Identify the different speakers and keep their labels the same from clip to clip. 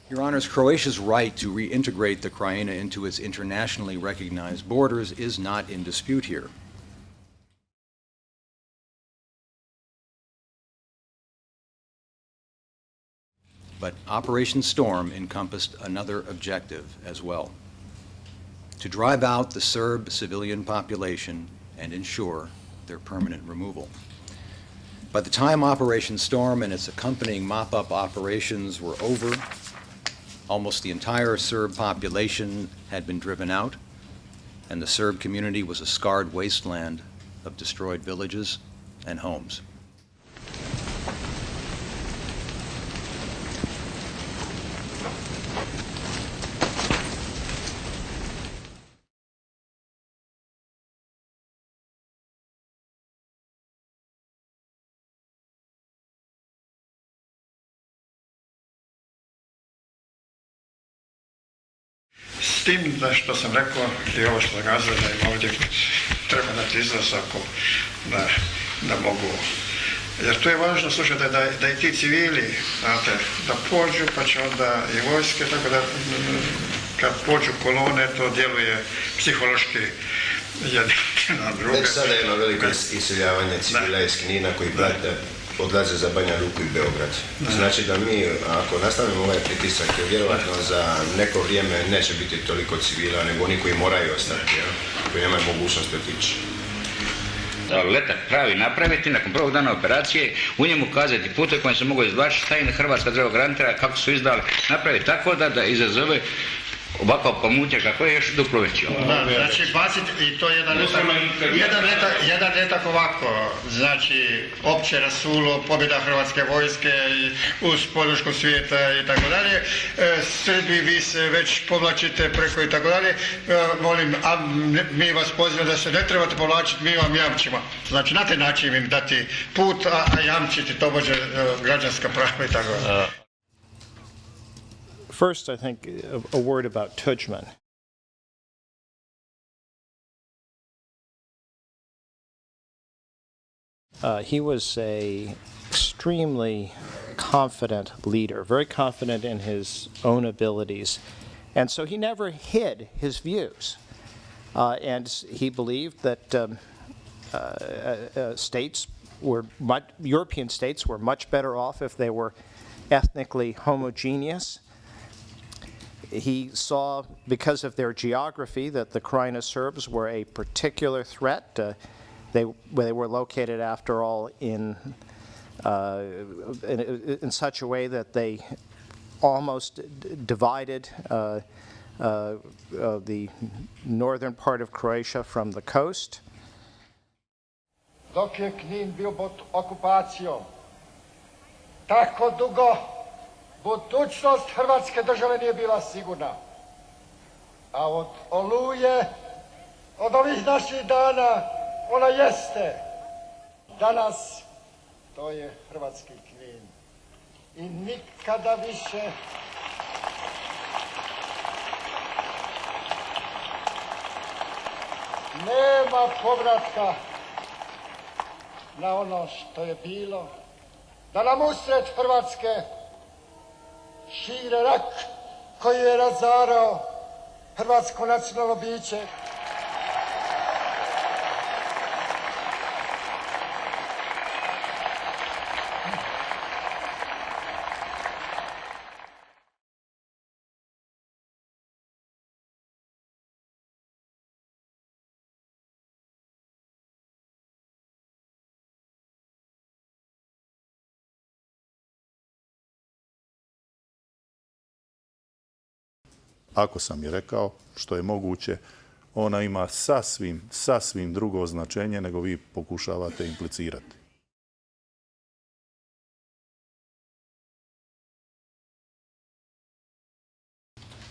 Speaker 1: Your Honors, Croatia's right to reintegrate the Krajina into its internationally recognized borders is not in dispute here. But Operation Storm encompassed another objective as well: to drive out the Serb civilian population and ensure their permanent removal. By the time Operation Storm and its accompanying mop-up operations were over, almost the entire Serb population had been driven out, and the Serb community was a scarred wasteland of destroyed villages and homes.
Speaker 2: S tim da što sam rekao i ovo što kazao da im ovdje treba dati izlaz ako da mogu. Jer to je važno slušati da i ti civili, znate, da pođu pa će onda i vojske, tako da kad pođu kolone to djeluje psihološki jedna na druga.
Speaker 3: Već sada ima veliko iseljavanje civila iz Knina koji odlaze za Banja Luku i Beograd. Znači da mi, ako nastavimo ovaj pritisak, vjerovatno za neko vrijeme neće biti toliko civila, nego oni koji moraju ostati, koji nemaju mogućnosti otići.
Speaker 4: Letak pravi napraviti, nakon prvog dana operacije, u njemu kazati pute koje se mogu izvlačiti, tajne Hrvatska država garantira kako su izdali, napraviti tako da izazove ovakav pomutnja kako je još duplo veći.
Speaker 2: Znači baciti, i to jedan letak ovako, znači opće rasulo, pobjeda Hrvatske vojske uz podršku svijeta i tako dalje. Srbi vi se već povlačite preko i tako dalje. Molim, a mi vas pozivamo da se ne trebate povlačiti, mi vam jamčimo. Znači na taj način im dati put, a jamčiti tobože građanska prava i tako dalje.
Speaker 5: First, I think a word about Tudjman. He was an extremely confident leader, very confident in his own abilities, and so he never hid his views. And he believed that European states were much better off if they were ethnically homogeneous. He saw, because of their geography, that the Krajina Serbs were a particular threat. They were located, after all, in such a way that they almost divided the northern part of Croatia from the coast.
Speaker 6: Dok je Knin bio pod okupacijom, tako dugo budućnost Hrvatske države nije bila sigurna. A od Oluje, od ovih naših dana, ona jeste. Danas to je hrvatski Knin. I nikada više nema povratka na ono što je bilo. Da nam usred Hrvatske šire rak koji je razarao hrvatsko nacionalno biće.
Speaker 7: Ako sam je rekao što je moguće, ona ima sasvim drugo značenje nego vi pokušavate implicirati.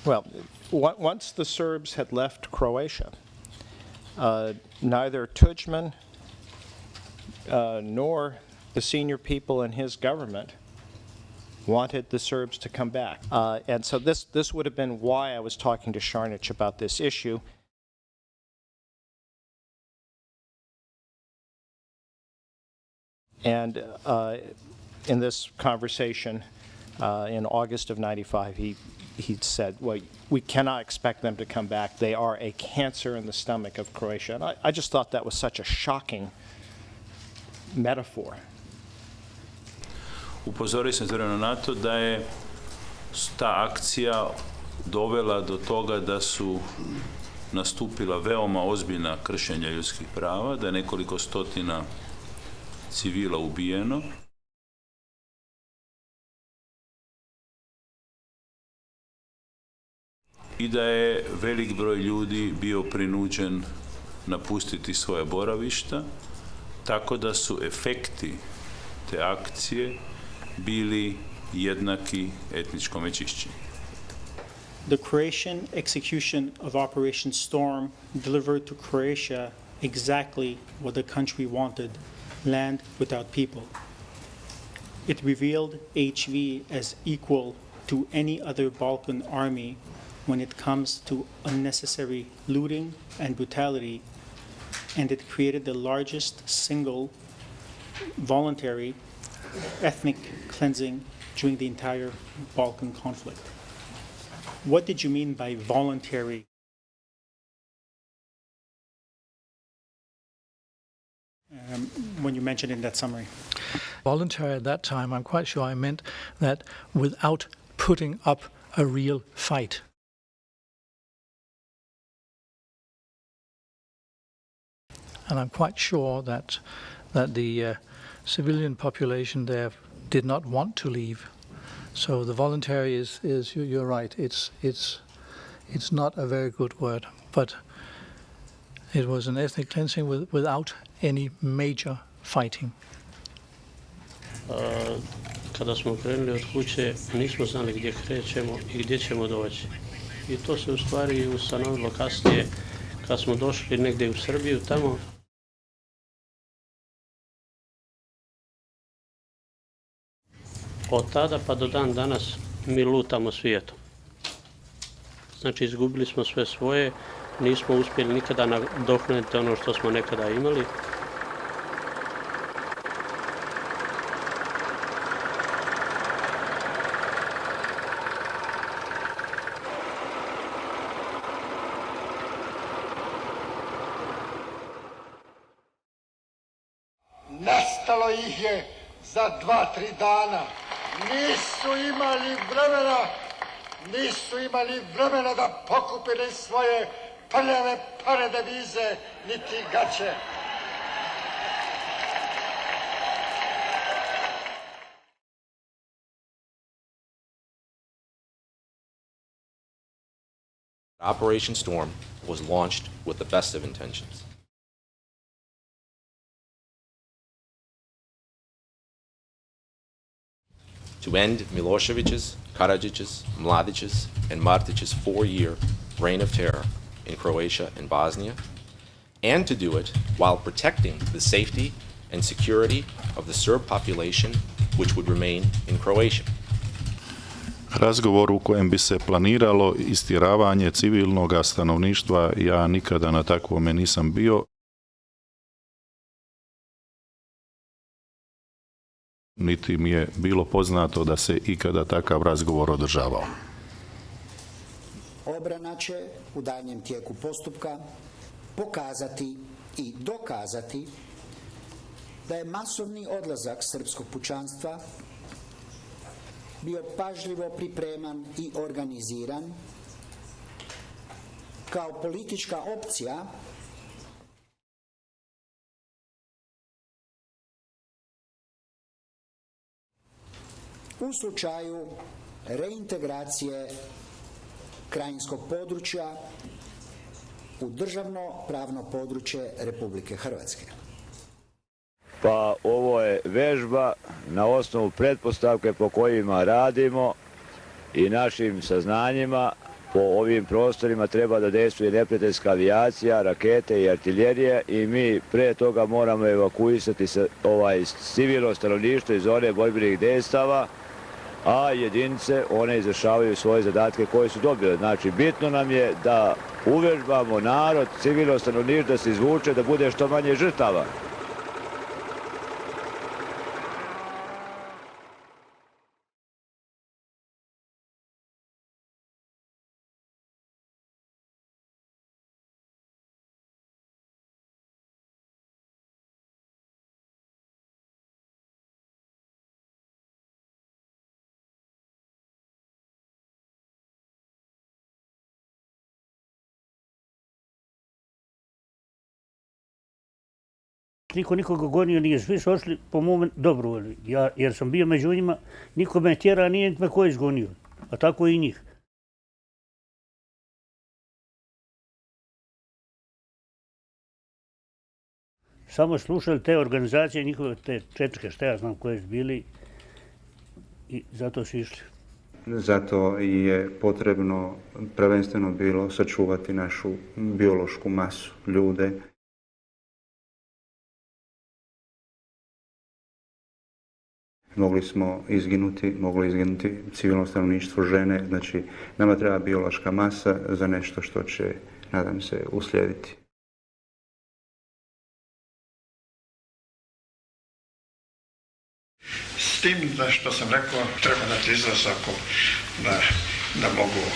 Speaker 5: Well, once the Serbs had left Croatia, neither Tudjman nor the senior people in his government wanted the Serbs to come back. And so this would have been why I was talking to Šarnić about this issue. And in this conversation, In August of '95, he said, well, we cannot expect them to come back. They are a cancer in the stomach of Croatia. And I just thought that was such a shocking metaphor.
Speaker 8: Upozorio sam zvremeno na to da je ta akcija dovela do toga da su nastupila veoma ozbiljna kršenja ljudskih prava, da je nekoliko stotina civila ubijeno. I da je velik broj ljudi bio prinuđen napustiti svoja boravišta, tako da su efekti te akcije bili jednaki etničkom čišćenju.
Speaker 9: The Croatian execution of Operation Storm delivered to Croatia exactly what the country wanted, land without people. It revealed HV as equal to any other Balkan army when it comes to unnecessary looting and brutality, and it created the largest single voluntary ethnic cleansing during the entire Balkan conflict. What did you mean by voluntary? When you mentioned in that summary?
Speaker 10: Voluntary at that time, I'm quite sure I meant that without putting up a real fight. And I'm quite sure that the civilian population there did not want to leave. So the voluntary is you're right. It's not a very good word, but it was an ethnic cleansing without any major fighting.
Speaker 11: Kada smo krenuli od kuće, nismo znali gdje krećemo i gdje ćemo doći. I to se u stvari ustanovilo kasnije kad smo došli negdje u Srbiju tamo. Od tada pa do dan danas mi lutamo svijetom. Znači izgubili smo sve svoje, nismo uspjeli nikada nadoknaditi ono što smo nekada imali.
Speaker 6: Nestalo ih je za 2-3 dana. Nisu imali vremena da pokupe ni svoje prljave pare devize, niti gaće.
Speaker 12: Operation Storm was launched with the best of intentions. To end Milosevic's, Karadzić's, Mladić's, and Martić's 4-year reign of terror in Croatia and Bosnia, and to do it while protecting the safety and security of the Serb population which would remain in Croatia.
Speaker 7: Razgovor u kojem bi se planiralo istjeravanje civilnog stanovništva, ja nikada na takvome nisam bio. Niti mi je bilo poznato da se ikada takav razgovor održavao.
Speaker 13: Obrana će u daljnjem tijeku postupka pokazati i dokazati da je masovni odlazak srpskog pučanstva bio pažljivo pripreman i organiziran kao politička opcija u slučaju reintegracije krajinskog područja u državno pravno područje Republike Hrvatske.
Speaker 14: Pa ovo je vežba na osnovu pretpostavke po kojima radimo i našim saznanjima. Po ovim prostorima treba da dejstvuje neprijateljska avijacija, rakete i artiljerije i mi pre toga moramo evakuisati civilno stanovništvo iz zone borbenih dejstava, a jedinice, one izvršavaju svoje zadatke koje su dobile. Znači, bitno nam je da uvežbamo narod, civilno stanovništvo, da se izvuče, da bude što manje žrtava.
Speaker 15: Niko nikoga gonio nije, svi su ošli po mom dobrovolju, jer sam bio među njima, niko me tjera, nije me ko izgonio, a tako i njih. Samo slušali te organizacije, njihove te četke, šta ja znam koje su bili, i zato su išli.
Speaker 16: Zato je potrebno prvenstveno bilo sačuvati našu biološku masu, ljude. Moglo izginuti civilno stanovništvo, žene, znači nama treba biološka masa za nešto što će, nadam se, uslijediti.
Speaker 2: S tim da što sam rekao, treba dati izlaz ako da mogu.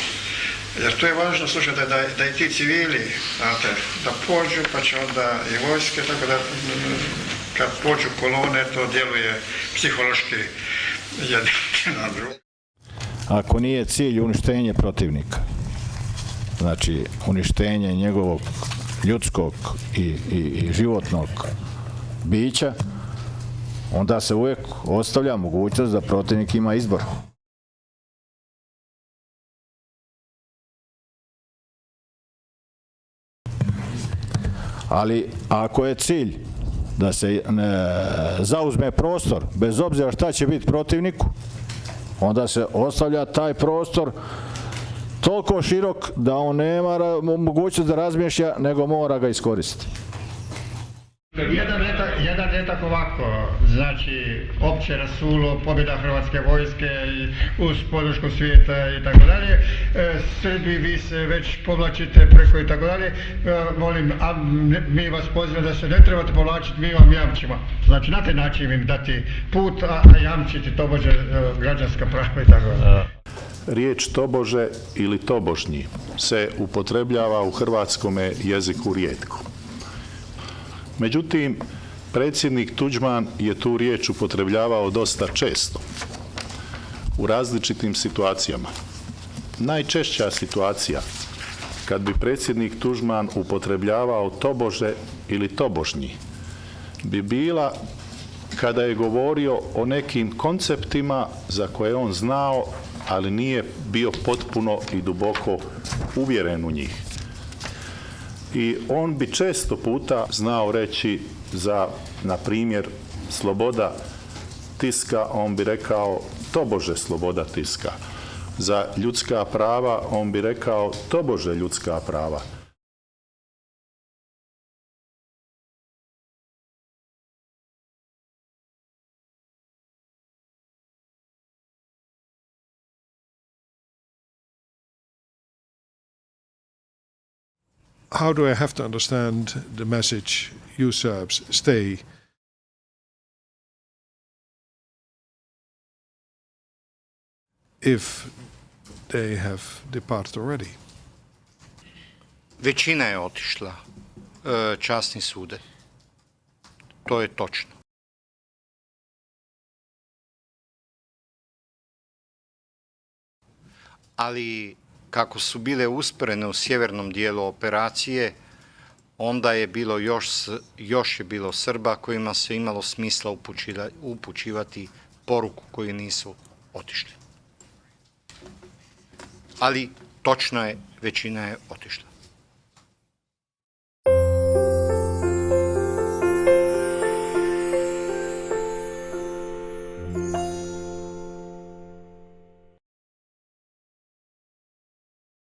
Speaker 2: Jer to je važno, slušajte, da i ti civili, znate, da pođu, pa će onda i vojske, tako da kad pođu kolone, to djeluje psihološki jedan na drugo.
Speaker 17: Ako nije cilj uništenje protivnika, znači uništenje njegovog ljudskog i životnog bića, onda se uvijek ostavlja mogućnost da protivnik ima izbor. Ali ako je cilj da se zauzme prostor, bez obzira šta će biti protivniku, onda se ostavlja taj prostor toliko širok da on nema mogućnost da razmišlja, nego mora ga iskoristiti.
Speaker 2: Jedan letak ovako, znači opće rasulo, pobjeda Hrvatske vojske uz podršku svijeta i tako dalje. Srbi, vi se već povlačite preko i tako dalje. Molim, a mi vas pozivamo da se ne trebate povlačiti, mi vam jamčimo. Znači na taj način im dati put, a jamčiti tobože građanska prava i tako dalje.
Speaker 7: Riječ tobože ili tobožnji se upotrebljava u hrvatskome jeziku rijetko. Međutim, predsjednik Tuđman je tu riječ upotrebljavao dosta često, u različitim situacijama. Najčešća situacija kad bi predsjednik Tuđman upotrebljavao tobože ili tobožnji bi bila kada je govorio o nekim konceptima za koje on znao, ali nije bio potpuno i duboko uvjeren u njih. I on bi često puta znao reći za, na primjer, sloboda tiska, on bi rekao tobože sloboda tiska. Za ljudska prava, on bi rekao tobože ljudska prava.
Speaker 18: How do I have to understand the message, you Serbs, stay? If they have departed already?
Speaker 19: Većina je otišla, časni sude. To je točno. Ali kako su bile usporene u sjevernom dijelu operacije, onda je bilo još je bilo Srba kojima se imalo smisla upućivati poruku koju nisu otišli. Ali točno je, većina je otišla.